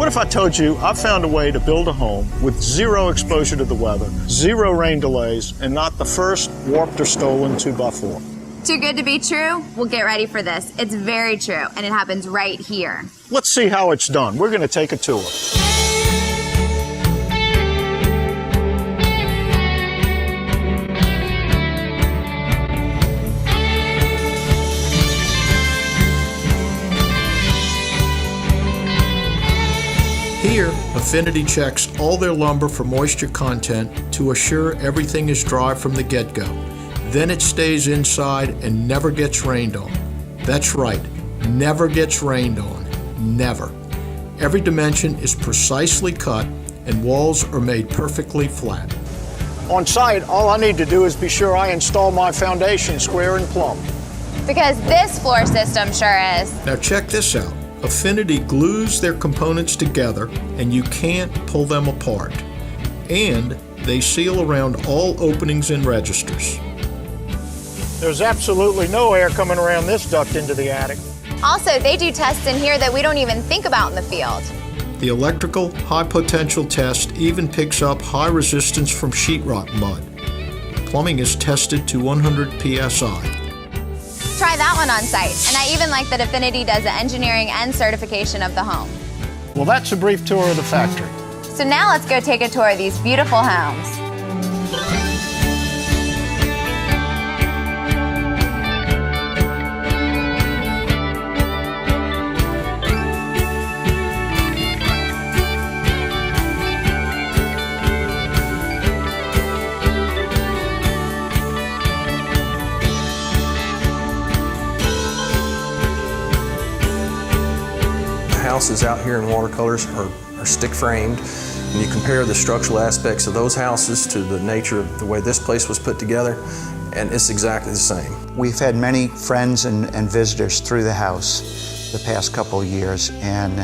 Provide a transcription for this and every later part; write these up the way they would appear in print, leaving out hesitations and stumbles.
What if I told you I found a way to build a home with zero exposure to the weather, zero rain delays, and not the first warped or stolen 2x4? Too good to be true? Well, get ready for this. It's very true, and it happens right here. Let's see how it's done. We're going to take a tour. Here, Affinity checks all their lumber for moisture content to assure everything is dry from the get-go. Then it stays inside and never gets rained on. That's right, never gets rained on. Never. Every dimension is precisely cut and walls are made perfectly flat. On site, all I need to do is be sure I install my foundation square and plumb. Because this floor system sure is. Now check this out. Affinity glues their components together and you can't pull them apart. And they seal around all openings and registers. There's absolutely no air coming around this duct into the attic. Also, they do tests in here that we don't even think about in the field. The electrical high potential test even picks up high resistance from sheetrock mud. Plumbing is tested to 100 psi. Try that one on site. And I even like that Affinity does the engineering and certification of the home. Well, that's a brief tour of the factory. So now let's go take a tour of these beautiful homes. Houses out here in watercolors are stick framed, and you compare the structural aspects of those houses to the nature of the way this place was put together, and it's exactly the same. We've had many friends and visitors through the house the past couple of years, and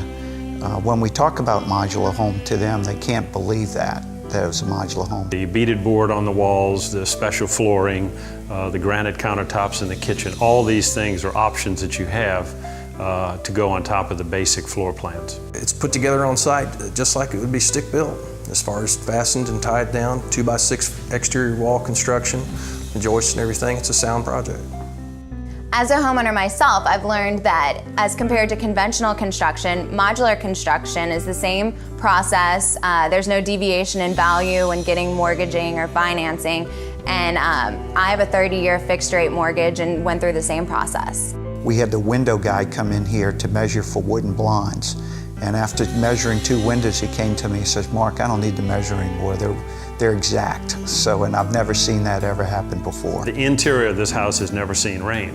when we talk about modular home to them, they can't believe that it was a modular home. The beaded board on the walls, the special flooring, the granite countertops in the kitchen, all these things are options that you have to go on top of the basic floor plans. It's put together on site just like it would be stick built, as far as fastened and tied down, 2x6 exterior wall construction, the joists and everything. It's a sound project. As a homeowner myself, I've learned that as compared to conventional construction, modular construction is the same process. There's no deviation in value when getting mortgaging or financing. And I have a 30-year fixed rate mortgage and went through the same process. We had the window guy come in here to measure for wooden blinds. And after measuring 2 windows, he came to me and says, "Mark, I don't need to measure anymore. They're exact." So, and I've never seen that ever happen before. The interior of this house has never seen rain,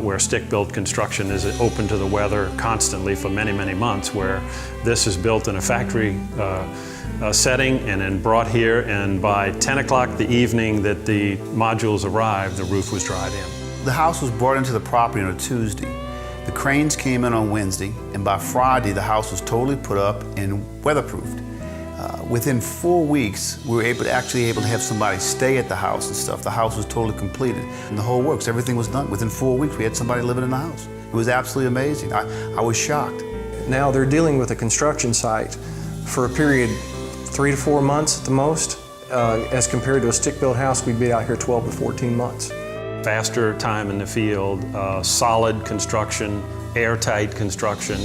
where stick-built construction is open to the weather constantly for many, many months, where this is built in a factory setting and then brought here, and by 10 o'clock the evening that the modules arrived, the roof was dried in. The house was brought into the property on a Tuesday. The cranes came in on Wednesday, and by Friday the house was totally put up and weatherproofed. Within 4 weeks, we were actually able to have somebody stay at the house and stuff. The house was totally completed, and the whole works. Everything was done. Within 4 weeks, we had somebody living in the house. It was absolutely amazing. I was shocked. Now they're dealing with a construction site for a period 3 to 4 months at the most. As compared to a stick-built house, we'd be out here 12 to 14 months. Faster time in the field, solid construction, airtight construction,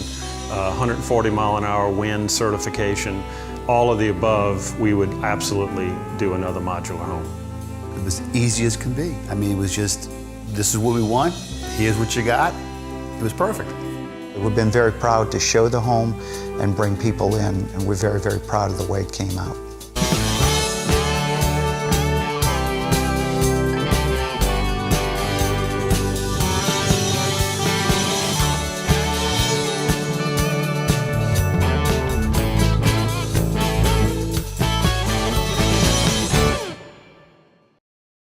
140 mile an hour wind certification, all of the above, we would absolutely do another modular home. It was easy as can be. I mean, it was just, this is what we want, here's what you got. It was perfect. We've been very proud to show the home and bring people in, and we're very, very proud of the way it came out.